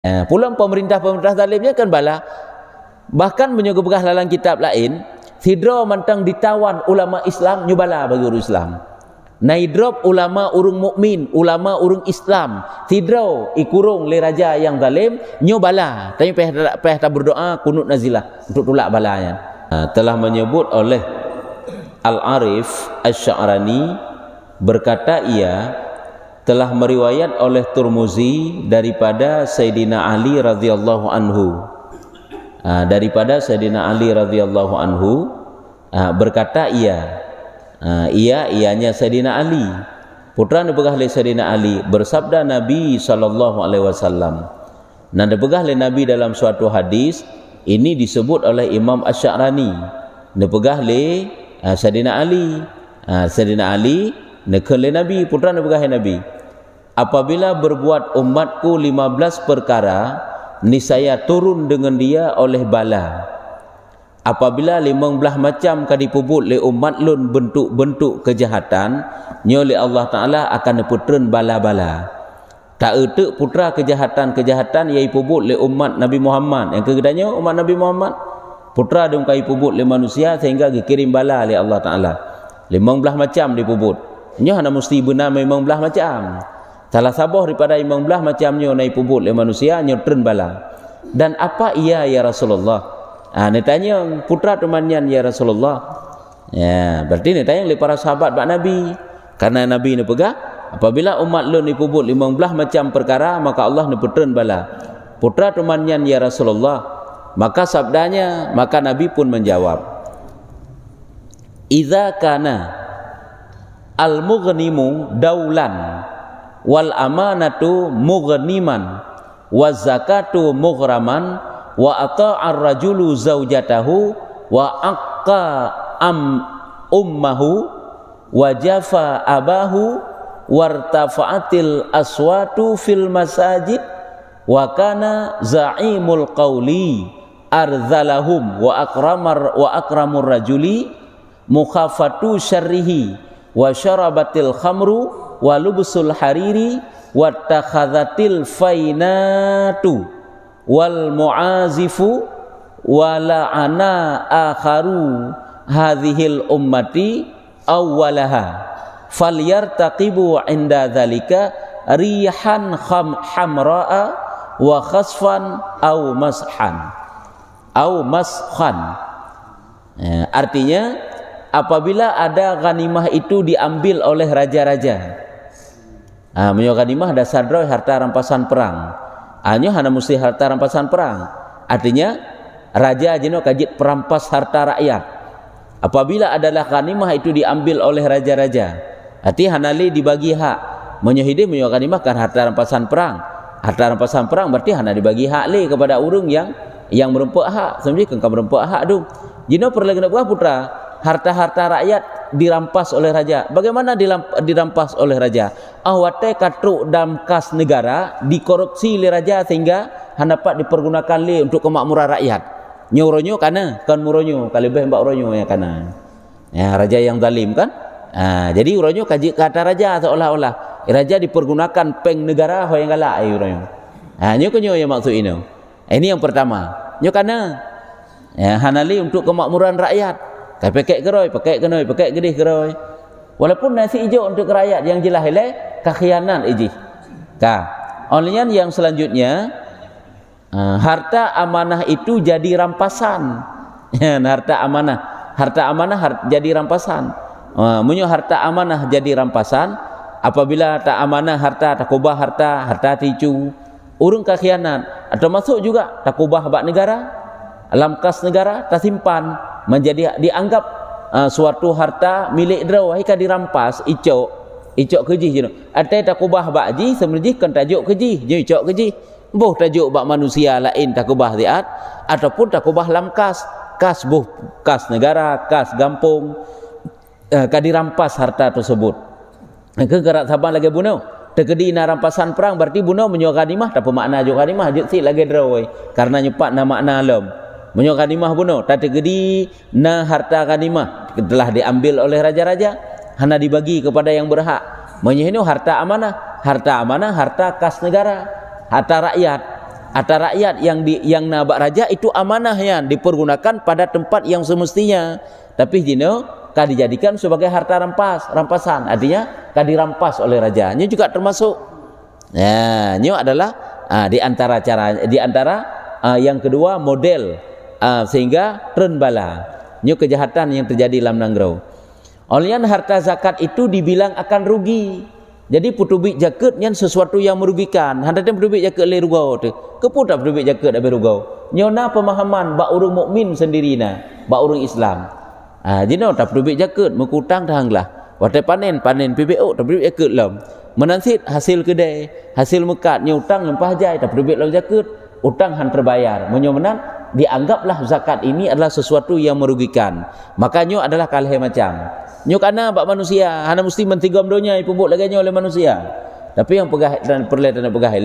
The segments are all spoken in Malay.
Pulang pemerintah-pemerintah zalimnya kan bala. Bahkan menyebutkan dalam kitab lain, sidro mantang ditawan ulama Islam nyubala bagi urus Islam. Naidrop ulama urung mukmin, ulama urung Islam. Sidro ikurung le raja yang zalim nyubala. Tapi peh tak berdoa kunut nazilah untuk tolak balanya. Telah menyebut oleh Al-Arif Asy-Sya'rani berkata ia telah meriwayat oleh Tirmizi daripada Sayyidina Ali radhiyallahu anhu. Daripada Sayyidina Ali radhiyallahu anhu berkata ianya Sayyidina Ali putra nebegah le Sayyidina Ali bersabda Nabi sallallahu alaihi wasallam. Nah nebegah le Nabi dalam suatu hadis ini disebut oleh Imam Asy-Sya'rani. Nebegah le Sayyidina Ali. Sayyidina Ali nekele Nabi putra nebegah Nabi. Apabila berbuat umatku 15 perkara, niscaya turun dengan dia oleh bala. Apabila 15 macam kadipubut le umat lun bentuk-bentuk kejahatan, nyole Allah Taala akan neputren bala-bala. Tak erti putra kejahatan-kejahatan yang pubut le umat Nabi Muhammad. Yang kedanya umat Nabi Muhammad putra dong kai pubut le manusia sehingga dikirim bala le Allah Taala. 15 macam dipubut. Nya hana mesti benar 15 macam. Salah sabah daripada 15 macamnya naik pubut le manusia nyotren bala. Dan apa ia ya Rasulullah? Ni tanya putra temannya ya Rasulullah. Ya, berarti ni tanya le para sahabat bak Nabi. Karena Nabi ni pegah apabila umat lu ni pubut 15 macam perkara maka Allah ni putren bala. Putra temannya ya Rasulullah. Maka sabdanya, maka Nabi pun menjawab. Idza kana al-mughnimu daulan wal amanatu mughniman wa zakatu mughraman wa ata'ar rajulu zaujatahu wa aqqa ummahu wa jafa abahu wartafa'atil aswatu fil masajid wa kana za'imul qawli arzalahum wa akramur rajuli mukhafatu syarrihi wa syarabatil khamru wa lubsul hariri wa takhadhatil fainatu wal muazifu wa la'ana akharu hadhil ummati awwalaha falyartaqibu inda dhalika rihan hamra'a wa khasfan aw maskhan. Artinya apabila ada ghanimah itu diambil oleh raja-raja. Menyo ghanimah dasar droy harta rampasan perang. Hanya hana mesti harta rampasan perang. Artinya raja jeno kajit perampas harta rakyat. Apabila adalah ghanimah itu diambil oleh raja-raja, arti hanali dibagi hak. Menyo hide menyo ghanimah kan harta rampasan perang. Harta rampasan perang berarti hana dibagi hak le kepada urang yang merempuk hak. Sebenarnya kan merempuk hak tu. Jeno perlu kena putra harta-harta rakyat dirampas oleh raja. Bagaimana dirampas oleh raja? Awate katruk dalam kas negara dikorupsi oleh raja sehingga dapat dipergunakan le untuk kemakmuran rakyat. Nyuronyo kana kan muronyo kalebeh mbak uronyo ya kana. Ya raja yang zalim kan? Jadi uronyo kaji kata raja seolah-olah raja dipergunakan peng negara yang galak uronyo. Nyo kunyo yang maksud ini. Ini yang pertama. Nyo kana hanali untuk kemakmuran rakyat. Pakai keroy, pakai kenoi, pakai gedih keroy. Walaupun nasi hijau untuk rakyat yang jelas ile kekhianat iji. Olehnya yang selanjutnya harta amanah itu jadi rampasan. Harta amanah jadi rampasan. Munyo harta amanah jadi rampasan apabila tak amanah harta, takubah harta ticu, urung kekhianat atau masuk juga takubah bak negara, alam kas negara tersimpan menjadi dianggap suatu harta milik draw hika dirampas icok keji je. Atai takubah bakji sebenarnya kan tajuk keji je icok keji. Boh tajuk bak manusia lain takubah ziat ataupun takubah lam kas boh kas negara, kas gampung ka dirampas harta tersebut. Ke gerak saban lagi bunuh. Tekedi na rampasan perang berarti bunuh menyo ghanimah tak makna jo ghanimah je si lagi draw karena nyepat na makna alam. Menyo ghanimah bunuh tak tegedi na harta ghanimah telah diambil oleh raja-raja hanya dibagi kepada yang berhak. Menyo harta amanah harta kas negara, harta rakyat. Atau rakyat yang nabak raja itu amanahnya dipergunakan pada tempat yang semestinya. Tapi jino kan dijadikan sebagai harta rampasan. Artinya kan dirampas oleh raja. Ini juga termasuk. Ya, ini adalah di antara yang kedua model sehingga tren bala. Ini kejahatan yang terjadi dalam Nangrau. Olian harta zakat itu dibilang akan rugi. Jadi putubik jaket yang sesuatu yang merugikan. Hendak putubik jaket le rugau tu. Keputar putubik jaket abe rugau. Nyona pemahaman bak urang mukmin sendirina, bak urang Islam. Jino tak putubik jaket mengutang dahanglah. Watai panen PBO tak putubik jaket lam. Menansit hasil kedai, hasil mekat nyutang lempah jai tak putubik lam jaket, utang han terbayar. Menyomenan dianggaplah zakat ini adalah sesuatu yang merugikan. Makanya adalah kalih macam. Nyo kana bak manusia, hana mesti mentigam donya ipubuk lagi oleh manusia. Tapi yang pegah dan perlet dan pegah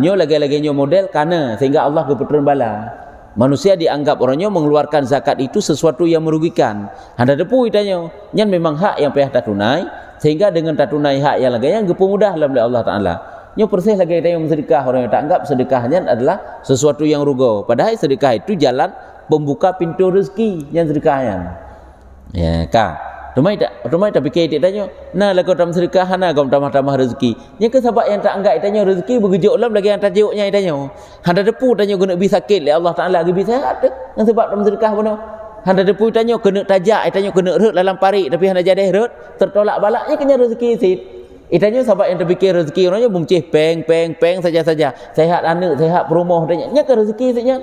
nyo lagi nyo model kana sehingga Allah keputran bala. Manusia dianggap orangnya mengeluarkan zakat itu sesuatu yang merugikan. Handa depu itanyo, nyan memang hak yang payah tak tunai sehingga dengan tak tunai hak yang lagi yang gepemudah dalam Allah Taala. Nyo persis lagi itanyo sedekah, orang yang tak anggap sedekahnya adalah sesuatu yang rugo. Padahal sedekah itu jalan pembuka pintu rezeki yang sedekahnya. Ya, ka. Rumai tak fikir dia tanya, nah lah kau tam sedekah hana kau tambah rezeki. Nya ke sebab yang tak anggap tanya rezeki bergejuk lam lagi yang tajuknya tanya. Handa depu tanya kena bi sakit le Allah Taala ge bi sihat tu. Yang sebab tam sedekah pun. Handa depu tanya kena tajak, tanya kena rut dalam parik tapi handa jadi rut tertolak balaknya kena rezeki sit. Itanya sebab yang terfikir rezeki orangnya bungcih peng saja-saja. Sehat anak, sehat perumah tanya. Nya ke rezeki sitnya.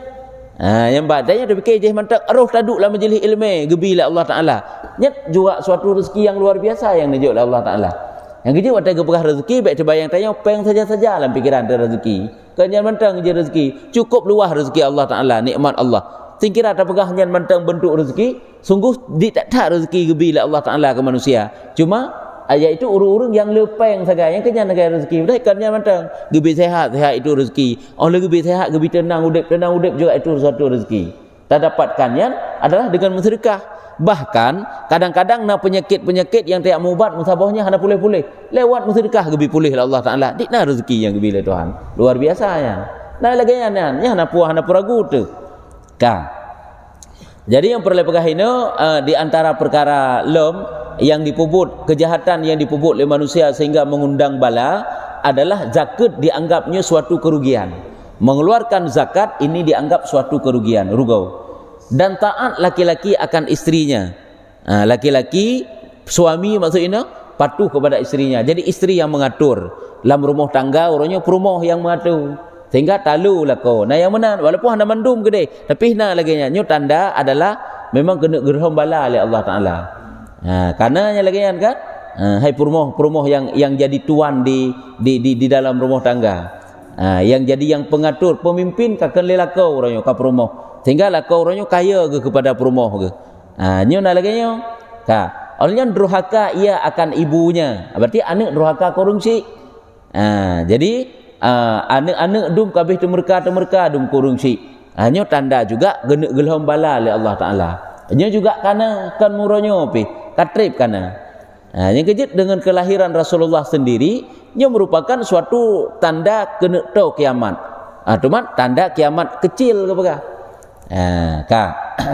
Yang badanya dia fikir je mantak roh taduk dalam majlis ilmu gebi la Allah Taala. Nyat juga suatu rezeki yang luar biasa yang dijuk oleh Allah Taala. Yang kecil waktu keberkah rezeki baik terbayang tanya peng saja-saja dalam fikiran tu rezeki. Kenyan mantang je rezeki, cukup luah rezeki Allah Taala, nikmat Allah. Singkira tak pegah nyan mantang bentuk rezeki, sungguh tak rezeki gebi la Allah Taala ke manusia. Cuma ayat itu urung-urung yang lepeng saja yang kenyan negara rezeki. Dah kenyan mantang gebi sehat itu rezeki. Oleh gebi sehat gebi tenang udip juga itu suatu rezeki. Tak dapatkannya adalah dengan bersedekah. Bahkan kadang-kadang na penyakit yang tak mubat musabahnya hana pulih-pulih. Lewat bersedekah gebi pulih Allah Taala. Dikna rezeki yang gebi le Tuhan. Luar biasa ya. Nah lagi nya hana ragu tu. Ka. Jadi yang perlu pegah ini di antara perkara yang dipubut, kejahatan yang dipubut oleh manusia sehingga mengundang bala adalah zakat dianggapnya suatu kerugian. Mengeluarkan zakat ini dianggap suatu kerugian, rugau. Dan taat laki-laki akan istrinya. Laki-laki suami maksudnya patuh kepada istrinya. Jadi istri yang mengatur. Dalam rumah tangga orangnya perumah yang mengatur. Sehingga talu lah kau. Nah yang mana walaupun anda mandum gede, tapi nah lagi nya tanda adalah memang kena gerham bala oleh Allah Taala. Karena yang lagi kan hai perumah yang jadi tuan di dalam rumah tangga. Yang jadi yang pengatur, pemimpin kakan lelakau orangnya ka perumah. Sehingga lakau orangnya kaya ke kepada perumah ke. Nyo nak lagi nyo. Olehnya durhaka ia akan ibunya. Berarti anak durhaka korungsi. Jadi anak-anak dum kabeh temerka dum korungsi. Nyo tanda juga genek gelham bala oleh Allah Taala. Nyo juga kana kan muronyo pi. Katrip kana. Yang kejut dengan kelahiran Rasulullah sendiri, nyo merupakan suatu tanda kena tau kiamat. Cuma tanda kiamat kecil ke apa?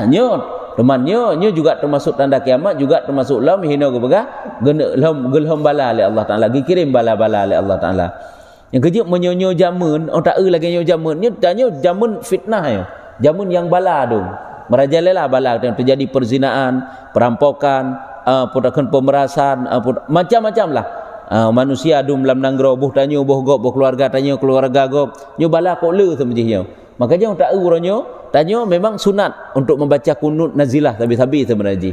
Nyo juga termasuk tanda kiamat, juga termasuk lam hina ke apa? Gelham bala oleh Allah Taala, dikirim bala-bala oleh Allah Taala. Yang kejut menyonyo jamun, tak lagi nyo jamun. Nyo tanya jamun fitnah yo. Jamun yang bala tu. Merajalela bala terjadi perzinaan, perampokan, pemerasan, macam-macam lah. Manusia dum dalam nanggro buh tanyo buh gop buh keluarga tanyo keluarga gop nyo bala kok le semejihnya. Makanya tak uronyo tanyo memang sunat untuk membaca kunut nazilah sabi-sabi sebenarnya.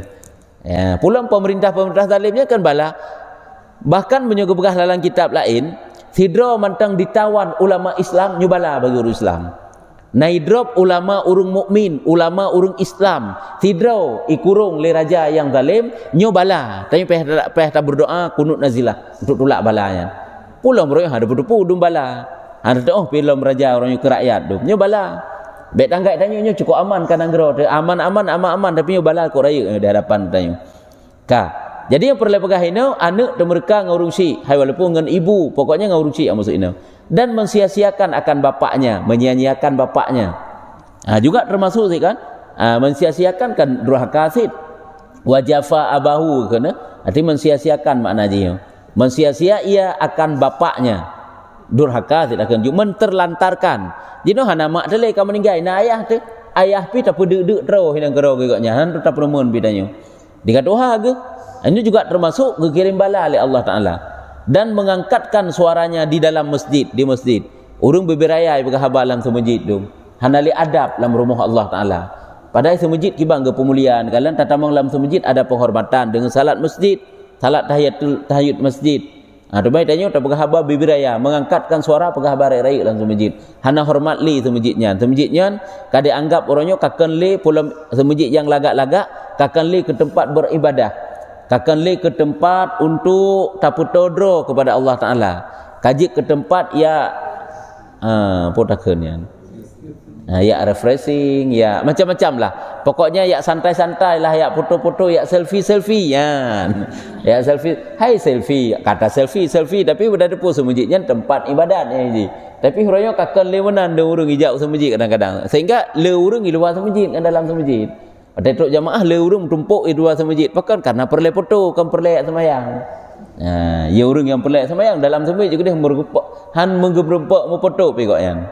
Pulang pemerintah zalimnya kan bala. Bahkan menyogah dalam kitab lain, sidro mantang ditawan ulama Islam nyubala bagi urus Islam. Naidrop ulama urung mukmin, ulama urung Islam. Tidro ikurung le raja yang zalim nyobala. Tapi peh tak berdoa kunut nazilah untuk tolak balanya. Pulang bro ada berdepu dum bala. Ada film raja orang ke rakyat dum nyobala. Bet tanggai tanya nyo cukup aman kan anggro. Aman tapi nyobala kok raya di hadapan tanya. Jadi yang perlu pegah ini anak dan mereka ngurusi hai walaupun dengan ibu pokoknya ngurusi maksud ini dan mensia-siakan akan bapaknya, menyia-nyiakan bapaknya. Juga termasuk sih kan mensia-siakan kan durhaka sid wajafa abahu kan arti mensia-siakan maknanya mensia-sia ia akan bapaknya durhaka sid akan juga menterlantarkan jadi hana mak tele ka meninggal na ayah tu ayah pi tak pedek terus hidang kero gegaknya han tetap remun bidanya dikata ke ini juga termasuk kekirim bala oleh Allah Ta'ala dan mengangkatkan suaranya di dalam masjid di masjid urung beberaya berkhabar dalam masjid tu hanali adab dalam rumah Allah Ta'ala padahal masjid kibang ke pemuliaan kalian tatamang dalam masjid ada penghormatan dengan salat masjid salat tahiyat masjid Rumah tanya tak berkhabar bibiraya mengangkatkan suara berkhabar rai dalam masjid. Hana hormat li masjidnya. Masjidnya kada anggap orangnya kakan li pula masjid yang lagak-lagak kakan li ke tempat beribadah. Kakan li ke tempat untuk taputodro kepada Allah Taala. Kaji ke tempat ya potakeun ya refreshing ya macam-macam lah. Pokoknya ya santai-santai lah ya foto-foto ya selfie ya selfie hai selfie kata selfie tapi berada pun semujiknya tempat ibadat ni tapi huranya kakan lewanan de urang hijau semujik kadang-kadang sehingga le urang di luar semujik dalam semujik pada tok jamaah le urang tumpuk di luar semujik pakan karena perle foto kan perle sembahyang ya urang yang perle sembahyang dalam semujik juga dia bergepak han menggebrempak mu foto pegoknya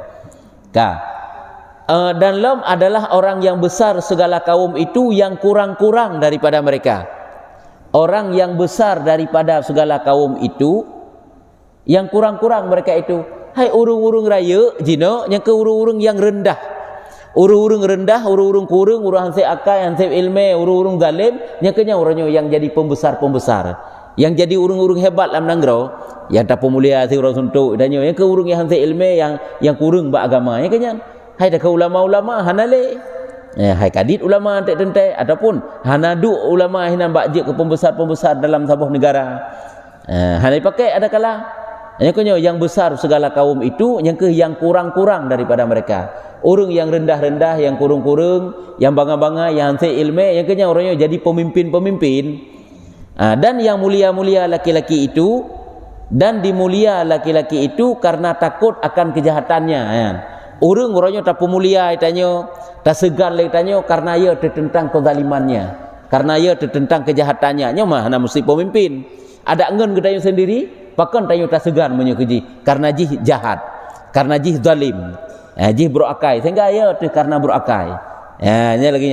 dan lam adalah orang yang besar segala kaum itu yang kurang-kurang daripada mereka. Orang yang besar daripada segala kaum itu yang kurang-kurang mereka itu. Hai urung-urung raya jino yang ke urung-urung yang rendah. Urung-urung rendah, urung-urung kurang, urung hansip akai, hansip ilmu, urung-urung zalim, yang kenya orangnya yang jadi pembesar-pembesar. Yang jadi urung-urung hebat dalam nanggro, yang tak pemulia si urang suntuk dan yang ke urung yang hansip ilmu yang kurang ba agama, yang kenya hai dak ulama-ulama hanale hai kadit ulama tentai ataupun hanadu ulama hina bakje ke pembesar-pembesar dalam sebuah negara hanai pakai ada kala yang besar segala kaum itu yang kurang-kurang daripada mereka urang yang rendah-rendah yang kurung-kurung yang bangga-bangga yang hansip ilmu yang kenya orangnya jadi pemimpin-pemimpin dan yang mulia-mulia laki-laki itu dan dimulia laki-laki itu karena takut akan kejahatannya orangnya tak pemulia itanya tak segan itanya karena ia tertentang kezalimannya karena ia tertentang kejahatannya mah hana mesti pemimpin ada ngen gedanya sendiri pakan tanya tak segan menyekeji karena jih jahat karena jih zalim jih berakai sehingga ia karena berakai ini lagi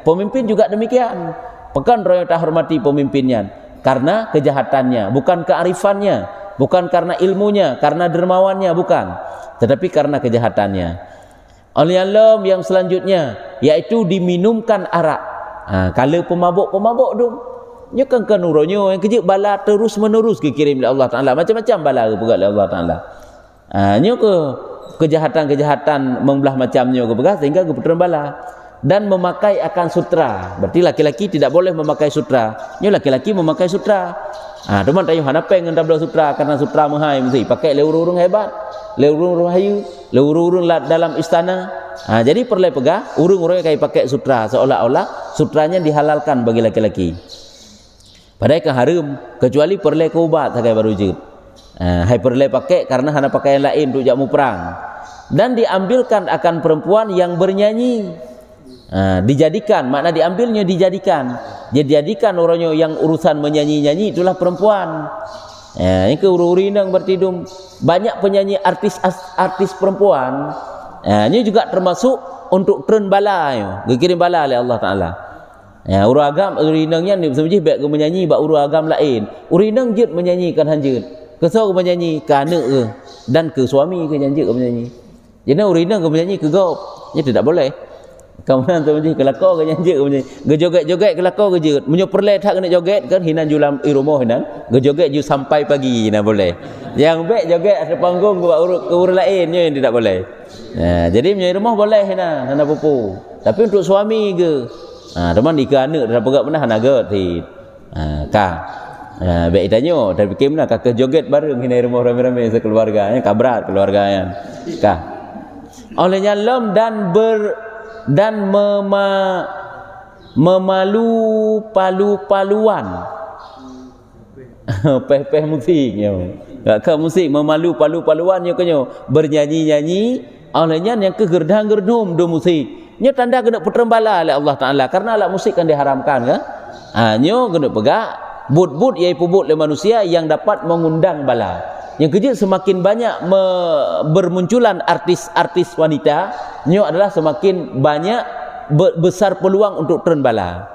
pemimpin juga demikian pakan royo tak hormati pemimpinnya karena kejahatannya bukan kearifannya bukan karena ilmunya karena dermawannya bukan tetapi karena kejahatannya. Oleh Allah yang selanjutnya yaitu diminumkan arak. Kalau pemabuk dong, nya kan uronyo yang kejik bala terus menerus dikirim oleh Allah Taala macam-macam bala juga oleh Allah Taala. Nya ke kejahatan-kejahatan membelah macamnya ke begas sehingga ke putran bala dan memakai akan sutra. Berarti laki-laki tidak boleh memakai sutra. Nya laki-laki memakai sutra. Teman tayu hanapeng ngan tabla sutra karena sutra mahai mesti pakai le urung hebat. Urung rahayu, urung dalam istana. Jadi perlu pegah urung-urung yang pakai sutra seolah-olah sutranya dihalalkan bagi laki-laki. Padahal kan haram kecuali perlu ke ubat sakai baru jud. Hai perlu pakai karena hana pakaian lain untuk jamu perang. Dan diambilkan akan perempuan yang bernyanyi. Dijadikan makna diambilnya dijadikan. Dijadikan orangnya yang urusan menyanyi-nyanyi itulah perempuan. Ini ke urinang bertidum banyak penyanyi artis perempuan ini juga termasuk untuk tren bala dikirim bala oleh Allah Taala uragam urinangnya ni sebenarnya baik ke menyanyi bak uragam lain urinang jut menyanyikan hanjut kesau menyanyi ke anak ke dan ke suami ke janji ke menyanyi jadi urinang ke menyanyi ke gop ini tidak boleh kemudian sebenarnya kelakor ke janji ke menyanyi gejoget-joget kelakor ke jut menyoperlet hak kena joget kan hinan julam rumah hinan gejoget ju sampai pagi nak boleh yang baik joget ada panggung ke urut lainnya yang tidak boleh jadi menyanyi rumah boleh hinan hana pupu tapi untuk suami ke teman di ke anak dah pegat pernah hana get thì baik tanya tapi kemana kakak joget bareng hinan rumah rame-rame sekeluarganya kabrat keluarganya olehnya lam dan memalu palu-paluan peh-peh musiknya. Ke musik memalu palu-paluannya kenyo bernyanyi-nyanyi olehnya yang kegerdang-gerdum do musik. Nyo tanda kena putrembala oleh Allah Taala karena alat musik kan diharamkan kan. Nyo kena pegak but-but iaitu but oleh manusia yang dapat mengundang bala. Yang kejut semakin banyak bermunculan artis-artis wanita, nyo adalah semakin banyak besar peluang untuk turun bala.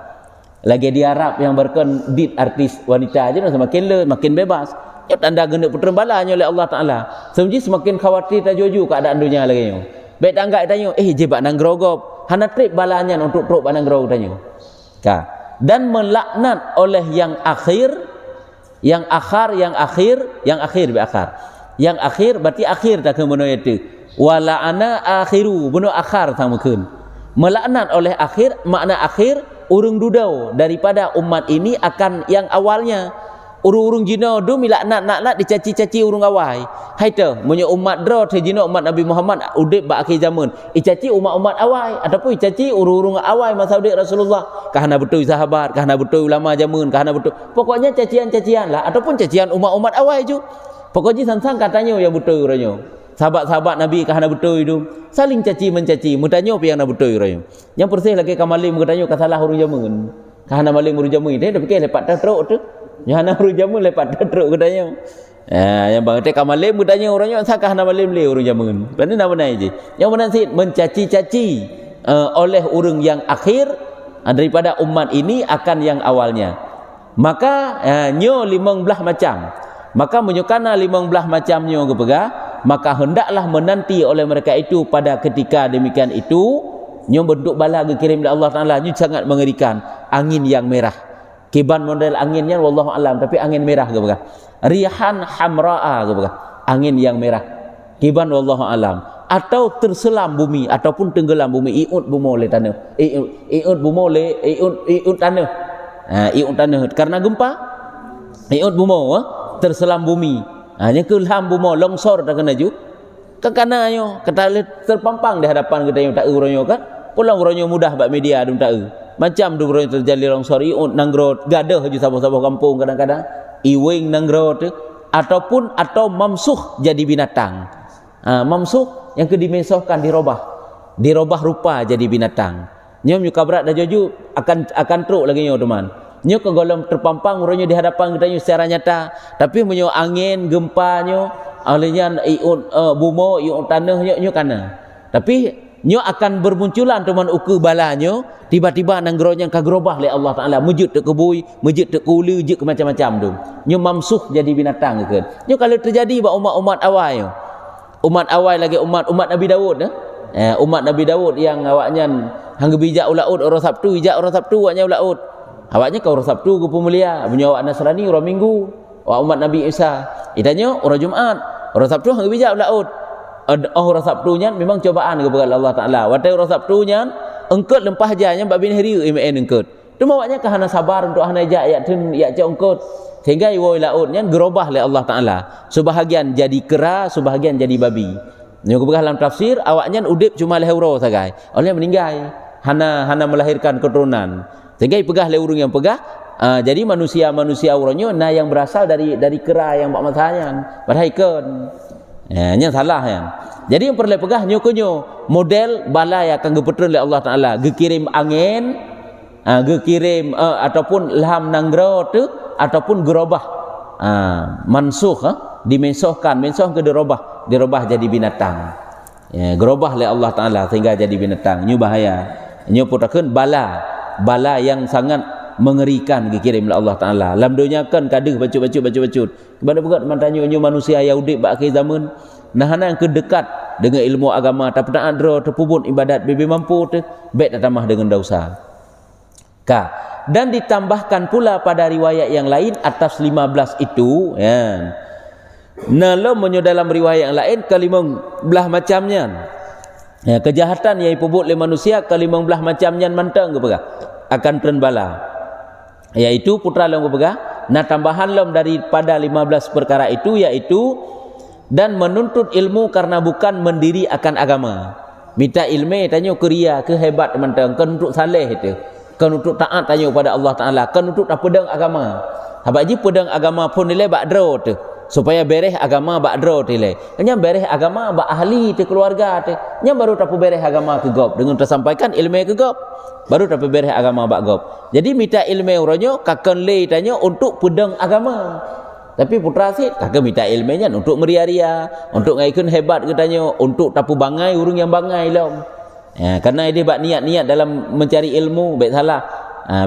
Lagi di Arab yang berkon dit artis wanita aja semakin makin bebas. Ya tanda gena turun bala nyo oleh Allah Taala. Sebenarnya semakin khawatir tajuju keadaan dunia lagi nyo. Baik tanggak tanya, jebak nang grogop. Hana trip balanya untuk truk nang grog tanya. Dan melaknat oleh yang akhir berarti akhir tak kemudian itu. Wala'ana akhiru bunuh akhir sama kun. Melaknat oleh akhir makna akhir urung dudau daripada umat ini akan yang awalnya. Urung-urung jina du milaknat dicaci-caci urung awai. Hai tu, munyo umat dro te jina umat Nabi Muhammad udip ba akhir zaman. Icaci umat-umat awai ataupun icaci urung-urung awai masa udip Rasulullah. Kahana betul sahabat, kahana betul ulama zaman, kahana betul. Pokoknya cacian-cacian lah ataupun cacian umat-umat awai ju. Pokoknya sang katanya yang betul ranyo. Sahabat-sahabat Nabi kahana betul itu saling caci mencaci, mutanyo pi yang na betul ranyo. Yang persih lagi kamalim katanya kasalah urung zaman. Kahana malim urung zaman dia dah fikir lepat teruk tu. Yang nak jamun lepas teruk katanya. Yang bang tek kamalim katanya orangnya sakah nama malim le urang jamun. Benar nama naik je. Yang mana sih mencaci-caci oleh urang yang akhir daripada umat ini akan yang awalnya. Maka nyo 15 macam. Maka menyukana 15 macamnya ke pegah, maka hendaklah menanti oleh mereka itu pada ketika demikian itu nyo bentuk bala dikirim oleh Allah Taala nyo sangat mengerikan, angin yang merah. Kiban model anginnya wallahu alam tapi angin merah ke bukan rihan hamraa ke bukan angin yang merah kiban wallahu alam atau terselam bumi ataupun tenggelam bumi iut bumo le tanah iut bumo le iut tanah iut tanah karena gempa iut bumo terselam bumi hanya kelham bumo longsor tak kena ju kekananyo kata terpampang di hadapan kita yang tak uronyo kan pulang uronyo mudah bak media dum tak macam tu yang terjadi longsor iun nanggro gadah je sabah-sabah kampung kadang-kadang iwing nanggro tu ataupun mamsuh jadi binatang. Mamsuh yang kedimensiokan dirubah rupa jadi binatang. Nyom yu kabrat dah joju akan truk lagi nyo teman. Nyo ke golong terpampang urangnya di hadapan kita nyo secara nyata tapi menyo angin gempanyo olehnya iun bumo iun tanah nyo kana. Tapi nyo akan bermunculan teman uku balanyo tiba-tiba nanggronya kagrobah oleh Allah Taala mujud tek kebui mujud tek kulu je ke macam-macam tu nyo mamsuh jadi binatang ke nyo kalau terjadi ba umat-umat awal umat awal lagi umat Nabi Daud umat Nabi Daud yang awaknya hangga bijak ulaud orang Sabtu awaknya ulaud awaknya kau orang Sabtu ke pemulia punya awak Nasrani orang Minggu awak umat Nabi Isa itanya orang Jumaat orang Sabtu hangga bijak ulaud orang Sabtunya memang cobaan kepada Allah Taala. Watai orang Sabtunya engkut lempah janya bab bin hari MN engkut. Tu mawaknya kahana sabar untuk hana jak ya tun ya cak engkut. Sehingga iwoi lautnya gerobah oleh Allah Taala. Sebahagian jadi kera, sebahagian jadi babi. Nyo kebelah dalam tafsir awaknya udip cuma leheuro sagai. Oleh meninggal. Hana melahirkan keturunan. Sehingga pegah le urung yang pegah jadi manusia urangnya na yang berasal dari kera yang bak masanya. Padahal nya salah ya. Jadi yang perlu pegah nyo model balai akan gepetron oleh Allah Taala, gekirim angin, gekirim ataupun laham nanggro tu ataupun gerobah. Mansuh dimensohkan ke dirobah jadi binatang. Ya, gerobah oleh Allah Taala sehingga jadi binatang. Nyo bahaya. Nyo putakeun bala yang sangat mengerikan dikirim oleh Allah Taala. Lam dunia kan kaduh bacut. Kepada buat mantanyo nyo manusia Yahudi bak akhir zaman nahana yang kedekat dengan ilmu agama tapi tak ada terpubun ibadat bebe mampu tu baik tak tambah dengan dosa. Dan ditambahkan pula pada riwayat yang lain atas 15 itu ya. Nalo menyo dalam riwayat yang lain ke-15 macamnya. Ya, kejahatan yang dipubut oleh manusia ke-15 macamnya mantang ke akan terbala. Iaitu putra long berpegah nah tambahan lom daripada 15 perkara itu iaitu dan menuntut ilmu karena bukan mendiri akan agama minta ilmu tanya keria kehebat teman-teman untuk saleh itu kan untuk taat tanya pada Allah Taala, kan untuk tak pedang agama. Habaq ji pedang agama pun nilai bak dro tu. Supaya beres agama bak dro tu nilai. Nya beres agama bak ahli tu keluarga tu. Nya baru tak beres agama ke gop dengan tersampaikan ilmu ke gop. Baru tak beres agama bak gop. Jadi minta ilmu uronyo kakon le tanya untuk pedang agama. Tapi putra asyik kakak minta ilmunya untuk meria-ria, untuk ngaikun hebat katanya, untuk tapu bangai urung yang bangai lom. Ya, karena dia buat niat-niat dalam mencari ilmu, baik salah.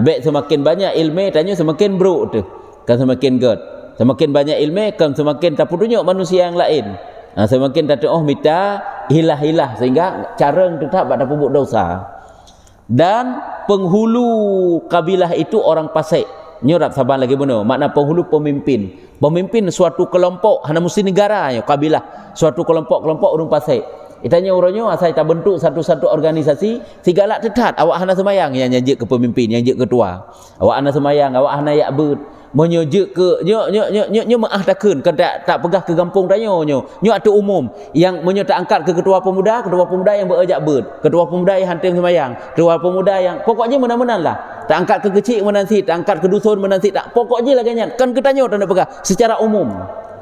Baik semakin banyak ilmu tanya semakin buruk tu. Kan semakin good. Semakin banyak ilmu kan semakin tapu tunjuk manusia yang lain. Semakin tak minta hilah-hilah sehingga carang tetap tak buat dosa. Dan penghulu kabilah itu orang Pasek. Nyorap sabar lagi benar. Makna penghulu pemimpin. Pemimpin suatu kelompok hana mesti negara kabilah. Suatu kelompok-kelompok orang Pasek. Itanya orangnya asal tak bentuk satu-satu organisasi segala tetat awak hana semayang yang nyajik ke pemimpin, yang nyajik ketua. Awak hana semayang, awak hana yakbut. Menyojek ke nyo maah takun kan tak pegah ke kampung tanya nyo atau umum yang menyo tak angkat ke ketua pemuda yang berajak ber, ketua pemuda yang hantim semayang, ketua pemuda yang pokoknya menan-menan lah, tak angkat ke kecil menansi, tak angkat ke dusun menansi, tak pokoknya lagi nyan kan ketanya tak nak pegah secara umum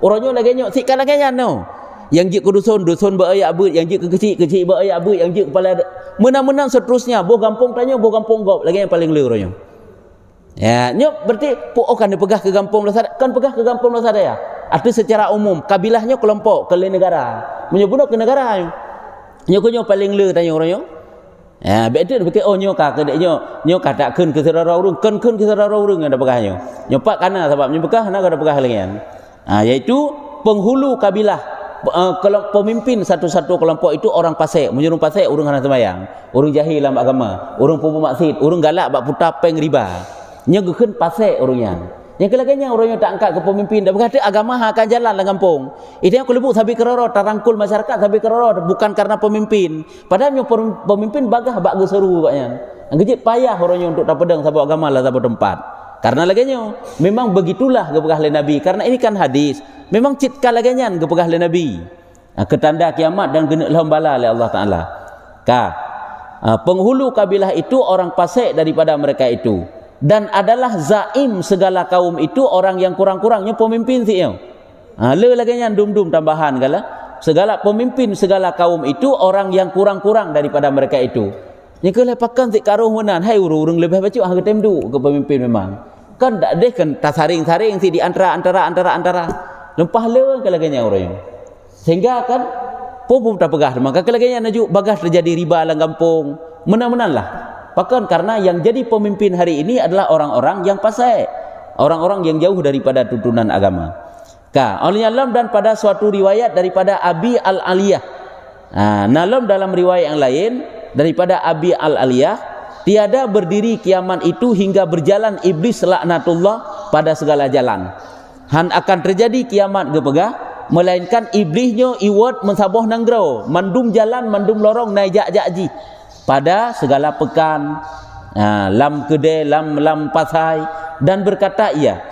orangnya lagi nyo sikkan lagi nyan no yang jik ke dusun berajak ber, yang jik ke kecil berajak ber, yang jik kepala menan-menan seterusnya bo kampung tanya bo kampung gop lagi yang paling le orangnya. Ya, nyok berarti kan dipegah ke kampung Losada, kan pegah ke kampung Losada ya. Arti secara umum, kabilahnya kelompok, ke negara. Menyebut ke negara. Nyok paling le tanya orang nyok. Ya, betul fikir nyok ka kedek nyok kata keun ke saudara urang, keun ke saudara urang ada pegah nyok. Nyopak kana sebab nyepegah nak ada pegah lagi kan. Yaitu penghulu kabilah pemimpin satu-satu kelompok itu orang Pasek. Menyuruh Pasek urang hana semayang, urang jahil dalam agama, urang pemaksud, urang galak bak putar peng riba. Nyegukeun Pasek orangnya. Yang kelaganya orangnya tak angkat ke pemimpin dah berkata agama akan jalan dalam kampung. Itu yang kelebuk sabi keroro tarangkul masyarakat sabi keroro bukan karena pemimpin. Padahal pemimpin bagah bak geseru baknya. Ngejit payah orangnya untuk tak pedang sabuk agama lah sabuk tempat. Karena laganya memang begitulah gepegah le Nabi. Karena ini kan hadis. Memang citka laganya gepegah le Nabi. Ketanda kiamat dan genek lahum bala oleh Allah Taala. Penghulu kabilah itu orang Pasek daripada mereka itu. Dan adalah zaim segala kaum itu orang yang kurang-kurangnya pemimpin sih yo. Le lagi yang dum-dum tambahan kala segala pemimpin segala kaum itu orang yang kurang-kurang daripada mereka itu. Nya kala pakan sik karuh menan hai urung lebih bacu harga temdu ke pemimpin memang. Kan dak deh kan tasaring-saring si di antara lempah le kala ganya orang. Sehingga kan pupuk tak pegah maka kala ganya naju bagas terjadi riba dalam kampung. Menan-menan lah. Bahkan karena yang jadi pemimpin hari ini adalah orang-orang yang Pasek, orang-orang yang jauh daripada tuntunan agama. Oleh alam dan pada suatu riwayat daripada Abi Al-Aliyah. Dalam riwayat yang lain daripada Abi Al-Aliyah, tiada berdiri kiamat itu hingga berjalan iblis laknatullah pada segala jalan. Han akan terjadi kiamat gepegah, melainkan iblisnya iwat mensaboh nanggro, mandum jalan, mandum lorong naik jak-jakji. Pada segala pekan, lam kedai, lam pasai, dan berkata ia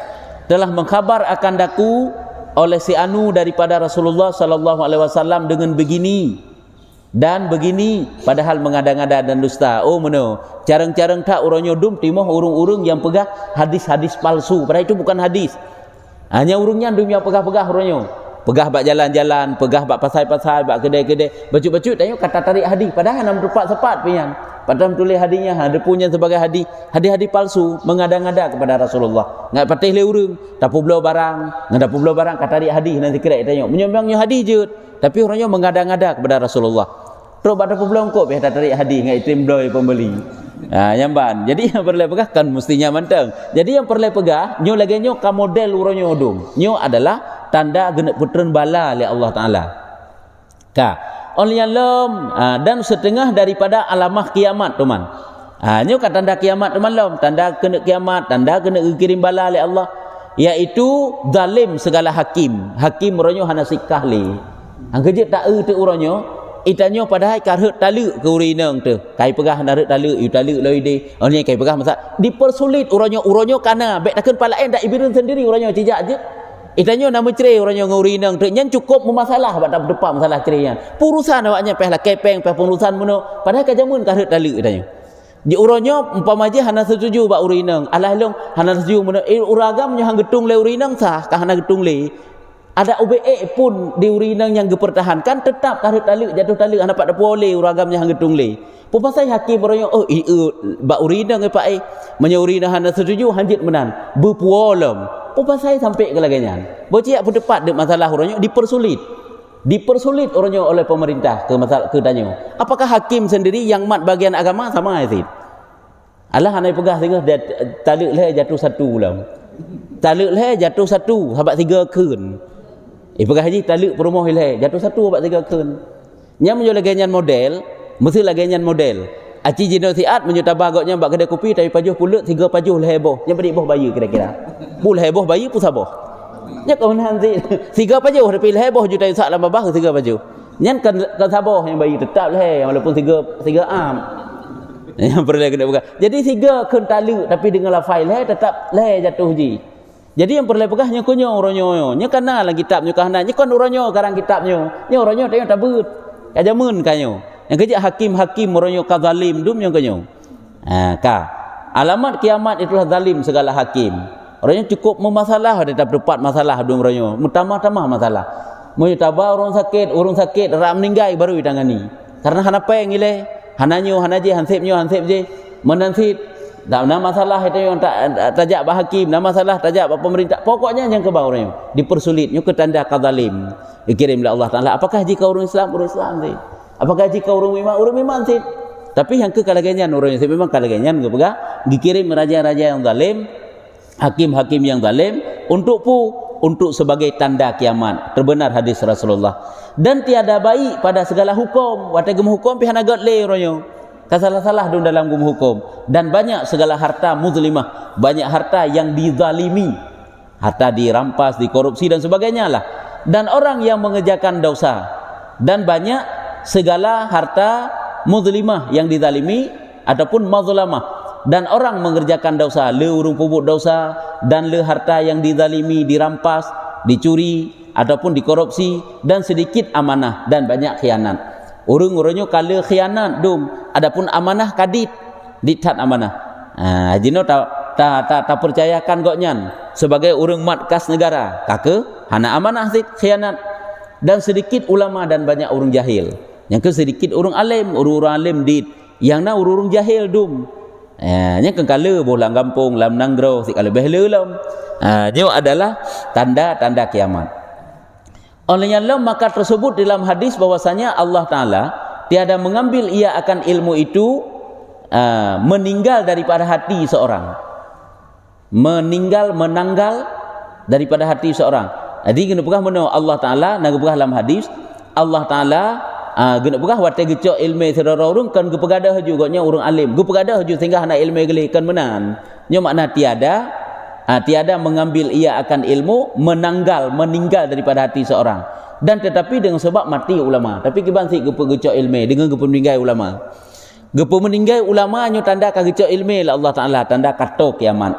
telah mengkhabar akan daku oleh si anu daripada Rasulullah sallallahu alaihi wasallam dengan begini dan begini, padahal mengada-ngada dan dusta. Meno carang-carang tak urangnya dum timoh urung-urung yang pegah hadis-hadis palsu, padahal itu bukan hadis. Hanya urungnya dum yang pegah-pegah urangnya. Pegah bak jalan-jalan, pegah bak pasai-pasai, bak kedai-kedai, baju-baju tanya kata tarik hadis, padahal nam tepat-tepat pian. Padahal tulis hadisnya ada punya sebagai hadis palsu, mengada-ngada kepada Rasulullah. Ngat patih le urang, tapu belau barang, ngada belau barang kata tarik hadis nanti kira tanya. Menyembangnya hadis je, tapi orangnya mengada-ngada kepada Rasulullah. Terus pada belau kok pihak tarik hadis ngat itim doi pembeli. Nyamban. Jadi yang perlu pegah kan mestinya manteng. Jadi yang perlu pegah, nyo lagi nyo ka model urangnya odong. Nyo adalah tanda genep putren bala oleh Allah Taala. Oleh alam dan setengah daripada alamah kiamat teman. Nyo kata tanda kiamat teman lom, tanda kena kiamat, tanda kena kirim bala oleh Allah, iaitu zalim segala hakim. Hakim uranyo hana sikah le. Hang kejut tak tu uranyo itanyo padahal karhut taluk ke urinang tu. Kai pegah narik taluk, taluk loi de. Oni kai pegah masa dipersulit uranyo kana bek takun palaen dak ibirun sendiri uranyo cijak je. Itanyo nama cerai uranyo ngurinang tu nyan cukup memasalah bak depan masalah ceraian. Purusan awaknya pehlah kepeng peh pengurusan meno padahal kajamun karhut taluk itanyo. Di uronyo umpama je hana setuju ba urinang. Alah long hana setuju mun uragam nya hang getung le urinang sah kah hana getung le. Ada UBE pun di urinang yang dipertahankan tetap karut taluk jatuh taluk hana pak boleh uragam nya hang getung le. Pasal hakim uronyo ba urinang pak menya urinang hana setuju hanjit menan berpuolom. Pasal sampai ke laganyan. Bociak pun tepat de masalah uronyo dipersulit orangnya oleh pemerintah ke masalah ke tanya. Apakah hakim sendiri yang mat bagian agama sama Aziz? Allah hanai pegah tengah taluk leh jatuh satu ulang. Taluk leh jatuh satu habaq 3 keun. Pegah haji taluk perumoh leh jatuh satu habaq 3 keun. Nya menyo laganyan model, mesti laganyan model. Aci jino siat menyo tabagoknya bak kedai kopi tapi pajuh pulut 3 pajuh leh boh. Nya beri boh bayi kira-kira. Pul leh boh bayi pu saboh. Nya kau nanti 3 pajuh tapi heboh juta sak lama bah 3 pajuh. Nyan kan saboh yang bayi tetap leh walaupun 3 am. Yang perlu kena pegang. Jadi 3 keun taluk tapi dengan lafai leh tetap leh jatuh ji. Jadi yang perlu pegang nya kunyo uronyo. Nya kana lah kitab nya kahna. Nya kon uronyo karang kitabnya. Nya uronyo tengok tabut. Kajamun kanyo. Yang kerja hakim-hakim uronyo ka zalim dum yang kanyo. Ka. Alamat kiamat itulah zalim segala hakim. Orangnya cukup memasalah ada dapat masalah dong orangnya. Tamah-tamah masalah. Mau tabah orang sakit rak meninggal baru ditangani. Karena hana peng ile, hananyo hanaje hansep je. Menansit tak ada masalah itu yang tak tajak bah hakim, nama masalah tajak bah pemerintah. Pokoknya yang ke bawah orangnya dipersulit, nyu ketanda kazalim. Dikirim oleh Allah Taala. Apakah jika orang Islam sih? Apakah jika orang iman sih? Tapi yang ke kalaganyan orangnya memang kalaganyan ke pegah dikirim raja-raja yang zalim, hakim-hakim yang zalim untuk sebagai tanda kiamat. Terbenar hadis Rasulullah. Dan tiada baik pada segala hukum. Wata gem hukum pihana god le ronyo. Kasalah-salah dalam gem hukum. Dan banyak segala harta muzlimah, banyak harta yang dizalimi. Harta dirampas, dikorupsi dan sebagainya lah. Dan orang yang mengerjakan dosa. Dan banyak segala harta muzlimah yang dizalimi ataupun mazlamah. Dan orang mengerjakan dosa, le urung pupuk dosa dan le harta yang dizalimi, dirampas, dicuri ataupun dikorupsi dan sedikit amanah dan banyak khianat. Urung-urungnya kala khianat dum, adapun amanah kadit, ditat amanah. Jino tak percayakan goknyan sebagai urung matkas negara. Kake hana amanah khianat dan sedikit ulama dan banyak urung jahil. Yang ke sedikit urung alim, urung alim dit. Yang na urung jahil dum. Nya kan kala bolang kampung lam nanggro si kala behla lam. Nyo adalah tanda-tanda kiamat. Olehnya lam maka tersebut dalam hadis bahwasanya Allah Taala tiada mengambil ia akan ilmu itu meninggal daripada hati seorang. Menanggal daripada hati seorang. Jadi kena pegah mana Allah Taala nak pegah dalam hadis Allah Taala guna pegah wate gecok ilmu serara urung kan gepegadah juga nya urung alim gepegadah juga sehingga hana ilmu gele kan menan nya makna tiada mengambil ia akan ilmu meninggal daripada hati seorang dan tetapi dengan sebab mati ulama tapi kiban si gecok ilmu dengan gepe meninggal ulama nya tanda ka gecok ilmu Allah Taala tanda kato kiamat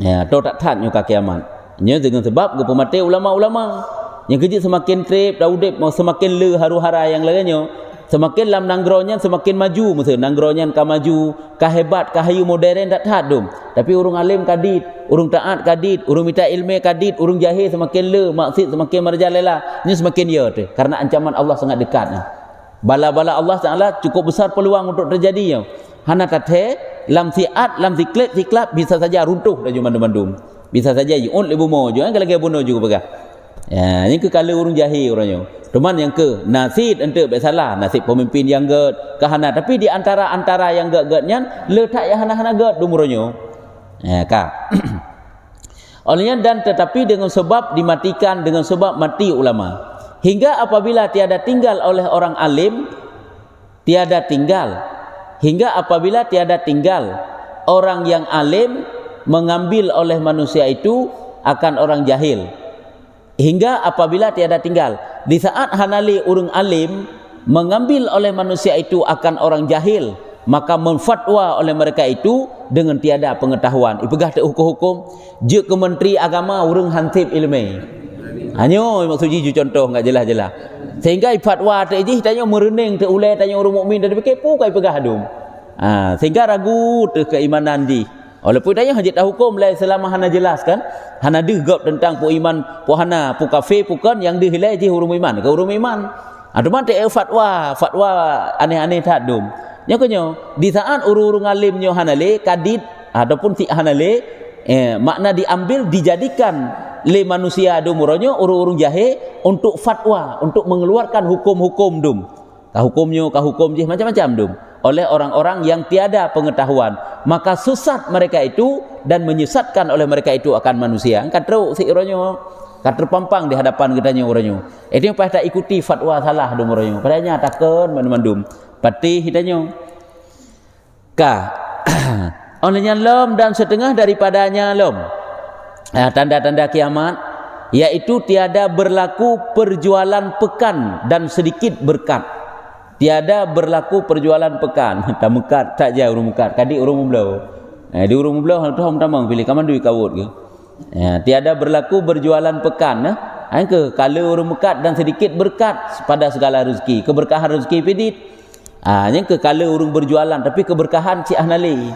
ya to tak tat nya ka kiamat nya dengan sebab gepe mati ulama-ulama yang kerja semakin trip daudip semakin le haru-hara yang lainnya semakin lam nanggronya semakin maju mesti nanggronya ka maju ka hebat ka hayu modern tak hadum tapi urung alim kadit urung taat kadit urung minta ilmu kadit urung jahil semakin le maksud semakin marjalela ni semakin ya tu karena ancaman Allah sangat dekat bala-bala Allah Taala cukup besar peluang untuk terjadi hana tathe lam siat lam siklap bisa saja runtuh dah mandum-mandum bisa saja yun lebu mo jo kan lagi bunuh juga pegah. Ya, ini ke kala urung jahil orangnya. Cuman yang ke nasib ente salah, nasib pemimpin yang ged kahana tapi di antara yang ged-gednya letak yang hana-hana ged dumurnya. Ya, ka. Olehnya dan tetapi dengan sebab dimatikan dengan sebab mati ulama. Hingga apabila tiada tinggal oleh orang alim hingga apabila tiada tinggal orang yang alim mengambil oleh manusia itu akan orang jahil. Hingga apabila tiada tinggal di saat hanali urung alim mengambil oleh manusia itu akan orang jahil maka memfatwa oleh mereka itu dengan tiada pengetahuan ipegah tak hukum-hukum je ke menteri agama urung hansip ilmu hanyo maksud ji contoh enggak jelas-jelas sehingga fatwa tak ji tanya merening tak ulai tanya orang mukmin dari kepo kai pegah adum Sehingga ragu tu keimanan di. Walaupun tanya hajat dah hukum lain selama hana jelaskan, hana degap tentang pu iman, pu hana, pu kafir bukan yang dihilai je hurum iman, ke hurum iman. Cuma tak fatwa aneh-aneh tak dum. Nya kenyo di saat urung-urung alim nyo hanale kadid ataupun ti hanale makna diambil dijadikan le manusia dumuronyo urung-urung jahe untuk fatwa, untuk mengeluarkan hukum-hukum dum. Hukumnya hukum je macam-macam dum oleh orang-orang yang tiada pengetahuan, maka sesat mereka itu dan menyesatkan oleh mereka itu akan manusia. Kan teruk si uronyo, kan terpampang di hadapan kitanya uronyo. Itu yang tak ikuti fatwa salah dum uronyo. Padanya takkan mandum. Pati hitanyo. Olehnya lom dan setengah daripadanya lom. Tanda-tanda kiamat yaitu tiada berlaku perjualan pekan dan sedikit berkat. Tiada berlaku perjualan pekan. Tak mekat tak jauh urung mekat. Kadi urung belau. Di urung belau hal tu hom tamang pilih kaman duit kawut ke. Tiada berlaku berjualan pekan. Ke kala urung mekat dan sedikit berkat pada segala rezeki. Keberkahan rezeki pedit. Yang ke kala urung berjualan tapi keberkahan si ahnali.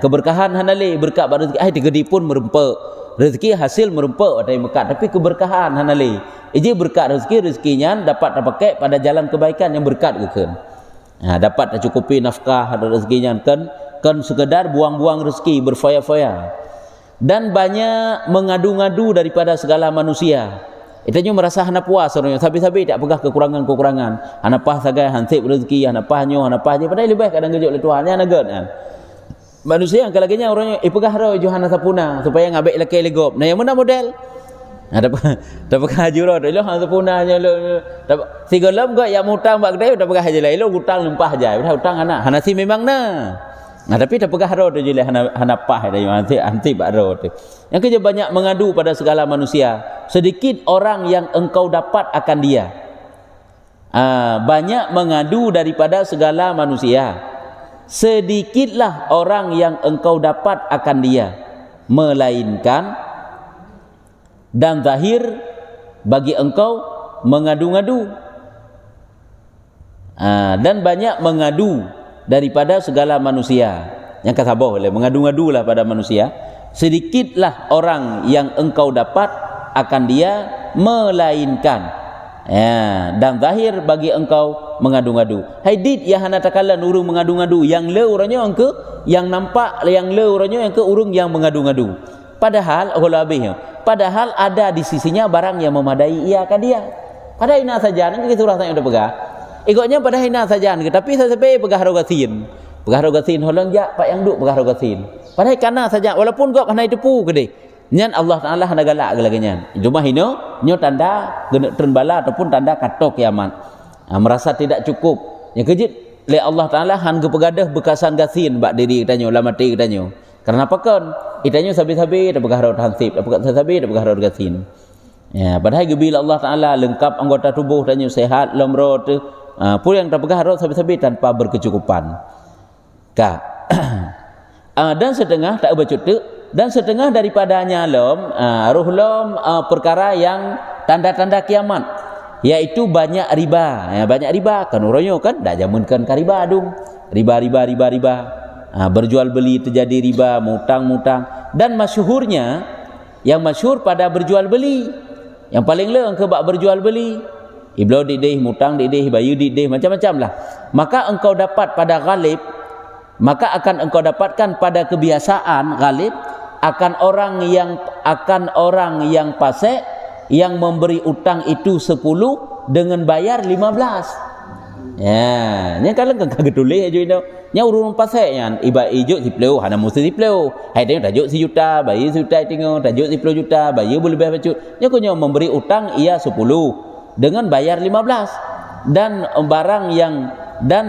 Keberkahan hanali berkat pada rezeki. Tegedi pun merempak. Rezeki hasil merempak dari mekat tapi keberkahan hanali. Iji berkat rezekinya dapat terpakai pada jalan kebaikan yang berkat ke kan. Dapat tercukupi nafkah ada rezekinya kan sekedar buang-buang rezeki berfoya-foya. Dan banyak mengadu-ngadu daripada segala manusia. Itanya merasa hana puas orangnya sabi-sabi tak pegah kekurangan-kekurangan. Hana pah sagai hansip rezeki, hana pahnya, hana pahnya padahal lebih kadang gejok le Tuhannya nagat kan. Manusia yang kalaganya orangnya pegah ro Johana sapuna supaya ngabek laki legop. Nah yang mana model? Dapat haji roh dah hang sepunanya lo dapat tiga lam gak yang hutang bak kedai dapat haji lain lo hutang lempah aja hutang anak hanasi memang tapi dapat roh tu je hana pah dah anti bak roh tu yang kerja banyak mengadu pada segala manusia sedikit orang yang engkau dapat akan dia banyak mengadu daripada segala manusia sedikitlah orang yang engkau dapat akan dia melainkan dan zahir bagi engkau mengadu-ngadu dan banyak mengadu daripada segala manusia yang kasabah boleh mengadu-ngadu lah pada manusia sedikitlah orang yang engkau dapat akan dia melainkan dan zahir bagi engkau mengadu-ngadu haidit ya hana takalan urung mengadu-ngadu yang le urangnya engke yang nampak yang le urangnya engke urung yang mengadu-ngadu padahal padahal ada di sisinya barang yang memadai ia akan dia. Pada hina saja nanti kita surah tanya udah pegah. Ikutnya pada hina saja tapi saya sampai pegah rogasin. Pegah rogasin holong ja pak yang duk pegah rogasin. Padahal kana saja walaupun gak kena tepu gede. Nyan Allah Taala hana galak gelagannya. Cuma hino nyo tanda genek terbala ataupun tanda katok kiamat. Merasa tidak cukup. Yang kejit le Allah Taala han gepegadah bekasan gasin bak diri kita nyo la mati kita nyo. Karena apa kan? Itanya sabi-sabi dah pegah raut hansip, dah pegah sabi dah pegah raut gasin. Padahal bila Allah Taala lengkap anggota tubuh tanya sehat lemro tu, pun yang dah pegah raut sabi-sabi tanpa berkecukupan. Dan setengah tak bercutuk dan setengah daripadanya ruh perkara yang tanda-tanda kiamat yaitu banyak riba. Banyak riba kan orangnya kan dak jamunkan ka riba adung. Riba. Berjual beli terjadi riba, mutang dan masyhurnya yang masyhur pada berjual beli yang paling leng ke bab berjual beli iblau didih mutang didih bayu didih macam-macam lah maka engkau dapat pada ghalib maka akan engkau dapatkan pada kebiasaan ghalib akan orang yang fasik yang memberi utang itu 10 dengan bayar 15 nya kalau kan kagetulih aja itu nya urun pasainya iba ijuk 10 hana mesti 10 hai tengok tajuk 1 juta bayi 1 juta tengok tajuk 10 juta bayi boleh lebih bacut nya kunyo memberi utang ia 10 dengan bayar 15 dan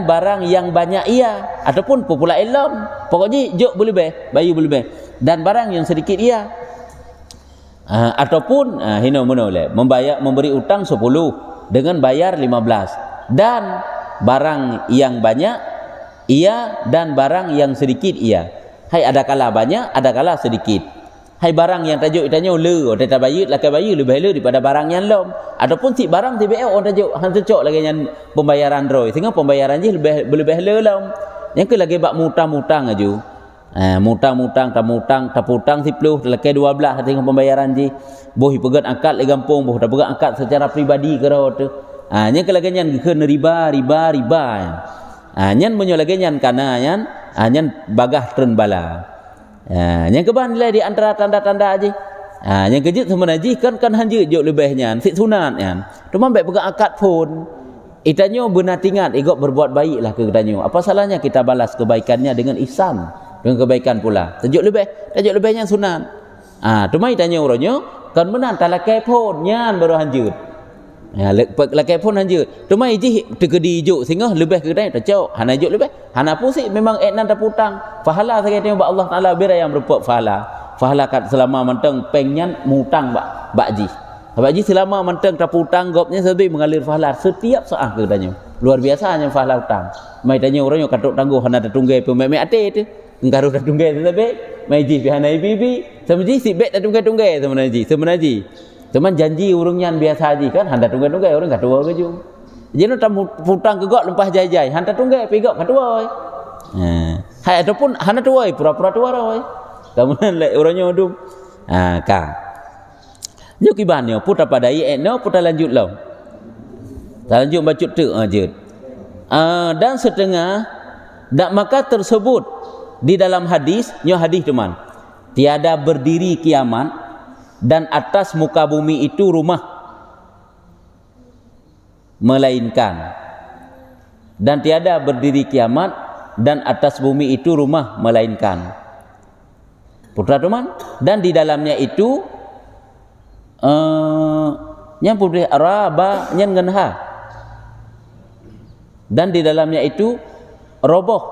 barang yang banyak ia ataupun popular ilm pokoknya juk boleh lebih bayi boleh lebih dan barang yang sedikit ia ataupun hino menoleh memberi utang 10 dengan bayar 15 dan barang yang banyak ia dan barang yang sedikit ia. Hai ada kala banyak, ada kala sedikit. Hai barang yang tajuk itanya le, orang bayut lakai bayu lebih le daripada barang yang lom. Ataupun si barang TBL orang tajuk hang cocok lagi yang pembayaran roy. Sehingga pembayaran je lebih le lom. Yang ke lagi bak mutang-mutang aju. Mutang-mutang, taputang 10, lagi 12 tengok pembayaran ji. Boh pegat angkat le gampung, boh dah pegat angkat secara pribadi ke rawat tu. Yang ke lagi nyan ke riba. Nyan menyo lagi nyan kana nyan bagah tren bala. Yang keban nilai di antara tanda-tanda aja. Yang kejut sama naji kan hanjut jok lebihnya sik sunat kan. Cuma baik pegang akad pun. Itanyo benar tingat igok berbuat baiklah ke ketanyo. Apa salahnya kita balas kebaikannya dengan ihsan, dengan kebaikan pula. Tajuk lebihnya sunat. Cuma itanyo uronyo kan menan talakai pun nyan baru hanjut. Lakai pun hanjut. Cuma iji tegedi ijuk sehingga lebih ke ketanyo tajuk. Hana ijuk lebih. Hana pun sik memang etnan taputang. Pahala saya tengok Allah Taala bira yang berbuat pahala. Pahala kat selama menteng pengnya mutang bakji. Bakji selama menteng taputang gopnya sebi mengalir pahala setiap saat ke tanya. Luar biasanya pahala utang. Mai tanya orangnya katuk tangguh hana datunggai pemek ate tu. Engkaru datunggai sebi mai ji hana bibi. Semeji si bet datunggai semenaji. Teman janji urungnya biasa haji kan handa tunggai orang katua ke ju. Jadi tam putang ke gok lempah jai-jai handa tunggai pigok katua. Hai ataupun hana tuai pura-pura tua oi. Kemudian lek orangnya udum. Ka. Nyo kibannya puta padai no puta lanjut lo. Lanjut bacut tu aja. Dan setengah dak maka tersebut di dalam hadis, nyo hadis teman. Tiada berdiri kiamat dan atas muka bumi itu rumah melainkan. Dan tiada berdiri kiamat dan atas bumi itu rumah melainkan. Putra teman, dan di dalamnya itu yang putih araba yang ngenha, dan di dalamnya itu roboh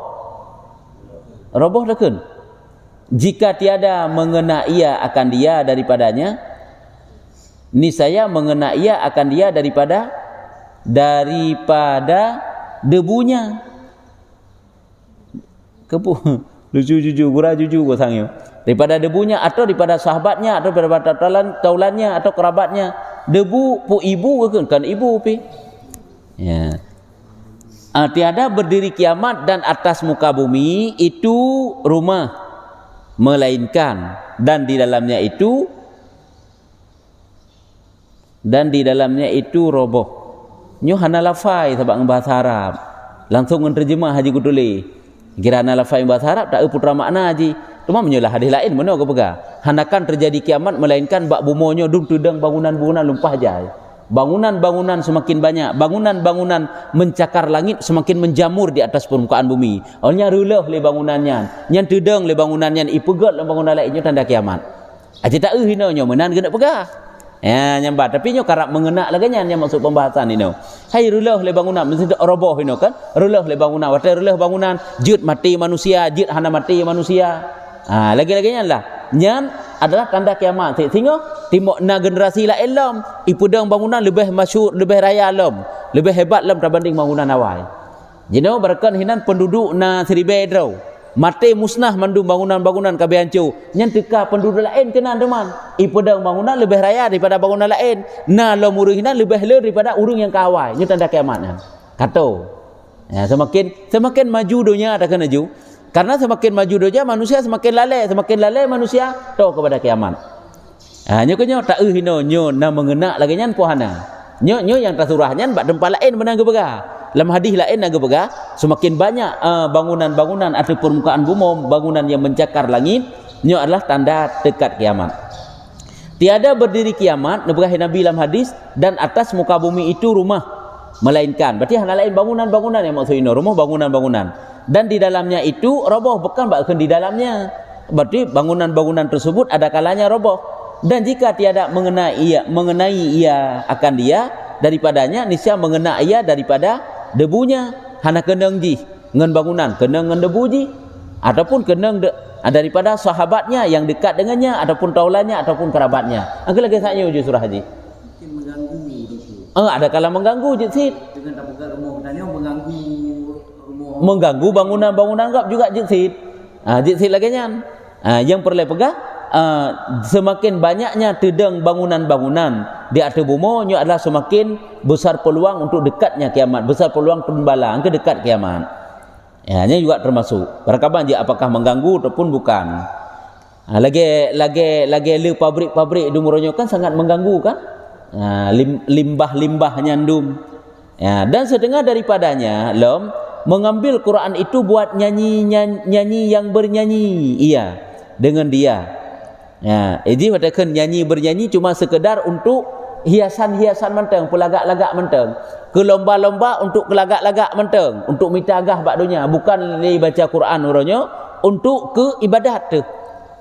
leken. Jika tiada mengena ia akan dia daripadanya, niscaya mengena ia akan dia daripada debunya. Kepu lucu gura gua sangyo. Daripada debunya atau daripada sahabatnya atau daripada taulannya atau kerabatnya. Debu pu ibu kan ibu pi. Ya. Tiada berdiri kiamat dan atas muka bumi itu rumah melainkan dan di dalamnya itu roboh. Nyo hana lafai sebab bahasa Arab. Langsung menterjemah Haji Kutuli. Kira hana lafai bahasa Arab tak putra makna haji. Cuma menyolah hadis lain mana ke pega. Hanakan terjadi kiamat melainkan bak bumonyo dum tudang bangunan-bangunan lumpah jai. Bangunan-bangunan semakin banyak, bangunan-bangunan mencakar langit semakin menjamur di atas permukaan bumi. Olehnya ruleh le bangunannya, nyan tudang le bangunannya, ipegat le bangunan lainnya tanda kiamat. Aja tak hino nyo menan kena pegah. Ya nyambat tapi nyo karap mengenak lagi yang maksud pembahasan ini. Hai ruleh le bangunan mesti roboh ini kan. Ruleh le bangunan, wate ruleh bangunan, jut mati manusia, jut hana mati manusia. Lagi-laginya lah. Nyan adalah tanda kiamat. Sehingga timok na generasi la elam, ipudang bangunan lebih masyhur, lebih raya lam, lebih hebat lam berbanding bangunan awal. Jino berkan hinan penduduk na seribe drau. Mati musnah mandum bangunan-bangunan kabeh hancur. Nyan teka penduduk lain kenan teman. Ipudang bangunan lebih raya daripada bangunan lain. Na lam urung hinan lebih le daripada urung yang kawai. Ini tanda kiamatnya. Kato. Ya, semakin maju dunia ada kena ju. Karena semakin maju doja manusia semakin lalai manusia tahu kepada kiamat. Nyo kenyo tak hino nyo na mengenak lagi nyan pohana. Nyo yang tersurahnya bak tempat lain menang gebega. Dalam hadis lain na gebega semakin banyak bangunan-bangunan atau permukaan bumi bangunan yang mencakar langit, nyo adalah tanda dekat kiamat. Tiada berdiri kiamat Nabi dalam hadis dan atas muka bumi itu rumah melainkan. Berarti hal lain bangunan-bangunan yang maksudnya rumah bangunan-bangunan. Dan di dalamnya itu roboh, bukan bahkan di dalamnya. Berarti bangunan-bangunan tersebut ada kalanya roboh. Dan jika tiada mengenai ia akan dia daripadanya, niscaya mengenai ia daripada debunya. Hana kenang ji ngan bangunan, kenang ngan debu ji, ataupun kenang daripada sahabatnya yang dekat dengannya, ataupun taulannya, ataupun kerabatnya. Angkat lagi saya uji surah haji. Mungkin mengganggu itu. Ada kala mengganggu jitsit. Dengan tak pegang rumah tanya mengganggu bangunan-bangunan gap juga jitsit. Jitsit lagi nyan. Yang perlu pegang semakin banyaknya tedang bangunan-bangunan di atas bumi nya adalah semakin besar peluang untuk dekatnya kiamat, besar peluang pembala ke dekat kiamat. Ya, nya juga termasuk. Perkaban je apakah mengganggu ataupun bukan. Lagi le pabrik-pabrik dumuronyo kan sangat mengganggu kan. Limbah-limbah nyandum. Ya, dan setengah daripadanya mengambil Quran itu buat nyanyi yang bernyanyi. Iya, dengan dia. Ya, jadi katakan nyanyi bernyanyi cuma sekedar untuk hiasan-hiasan menteng, pelagak-lagak menteng. Ke lomba-lomba untuk kelagak-lagak menteng, untuk minta agah bak dunia, bukan li baca Quran uronyo untuk ke ibadat tu.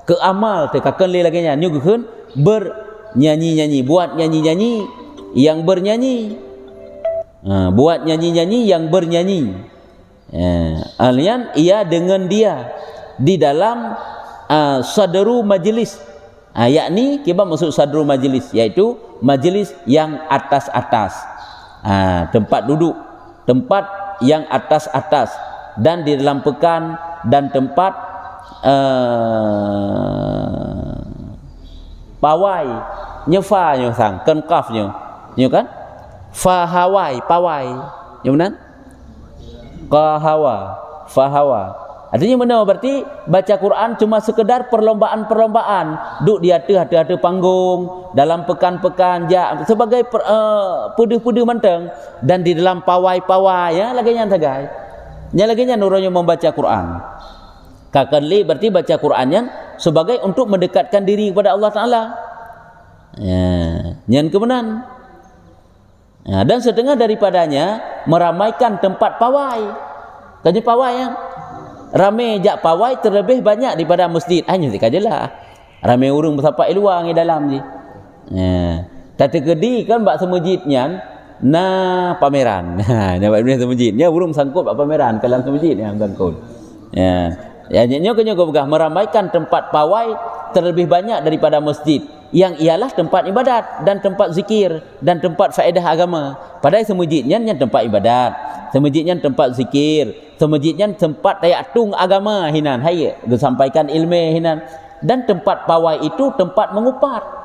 Ke amal tu kaken li lagi nya nyuguhun bernyanyi-nyanyi, buat nyanyi-nyanyi yang bernyanyi. Buat nyanyi-nyanyi yang bernyanyi. Alian ia dengan dia di dalam sadru majlis. Yakni kita masuk sadru majlis, iaitu majlis yang atas-atas. Tempat duduk, tempat yang atas-atas, dan di dalam pekan dan tempat pawai nyefa nyo sang kan kaf nyo kan fahawai pawai nyo benar qahawa fahawa. Artinya mana berarti baca Quran cuma sekedar perlombaan-perlombaan, duk di ada panggung dalam pekan-pekan sebagai puduh-puduh menteng, dan di dalam pawai-pawai ya lagi nya tagai. Nya lagi nya nuronyo membaca Quran. Kakali berarti baca Qurannya sebagai untuk mendekatkan diri kepada Allah Taala. Ya, nyan kemenan. Ya, dan setengah daripadanya meramaikan tempat pawai. Kaji pawai yang ramai jak pawai terlebih banyak daripada masjid. Hanya sikajelah. Ramai urang bersapai luar di dalam je. Ya. Tata kedi kan bak semajidnya na pameran. Nya bak dunia semajidnya urang sangkut bak pameran kalam semajid yang sangkut. Ya. Ya nyo begah meramaikan tempat pawai terlebih banyak daripada masjid, yang ialah tempat ibadat dan tempat zikir dan tempat faedah agama. Padahal semajidnya tempat ibadat, semajidnya tempat zikir, semajidnya tempat daya atung agama hinan hai disampaikan ilmu hinan, dan tempat pawai itu tempat mengupat.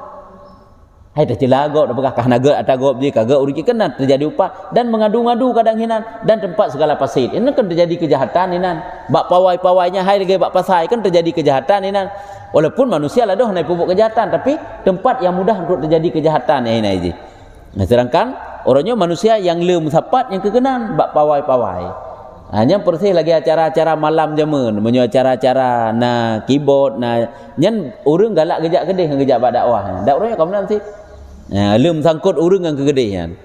Hai dah celagok dah bekah naga atagop je kagak uriki kena terjadi upat dan mengadu-ngadu kadang hinan, dan tempat segala pasit. Ini kan terjadi kejahatan hinan. Bak pawai-pawainya hai lagi bak pasai kan terjadi kejahatan hinan. Walaupun manusia lah dah naik pupuk kejahatan, tapi tempat yang mudah untuk terjadi kejahatan ya hinan je. Nah, sedangkan orangnya manusia yang le musapat yang kekenan bak pawai-pawai. Hanya persih lagi acara-acara malam jaman, menyo acara-acara na keyboard na nyen urang galak gejak gedeh gejak bak dakwah. Dakwahnya kamu nanti. Lem sangkut urang yang kegedehan.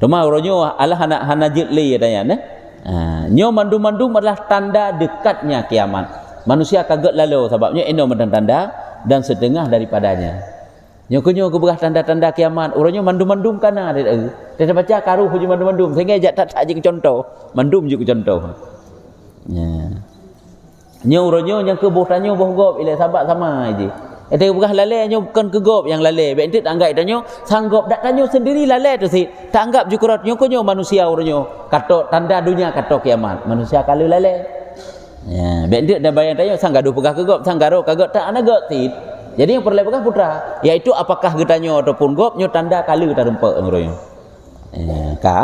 Cuma orangnya Allah hana jitli tanya. Nyo mandum-mandum adalah tanda dekatnya kiamat. Manusia kaget lalu sebabnya eno mendan tanda dan setengah daripadanya. Nyo kebegah tanda-tanda kiamat. Orangnya mandum-mandum kana dia baca karuh je mandum-mandum sehingga jak tak je contoh. Mandum je contoh. Nyo orangnya yang kebuh tanya boh gop ila sahabat sama aje. Ada bukan lalai nyo bukan kegop yang lalai. Baik entit anggap danyo sanggup dak danyo sendiri lalai tu si. Tak anggap jukurat nyo konyo manusia orangnya. Katok tanda dunia katok kiamat. Manusia kalau lalai. Ya, baik entit dah bayang danyo sanggado pegah kegop, sanggaro kagak tak anagot tit. Jadi yang perlu pegah putra, iaitu apakah getanyo ataupun gop nyo tanda kalau tak rempak orangnya. Ka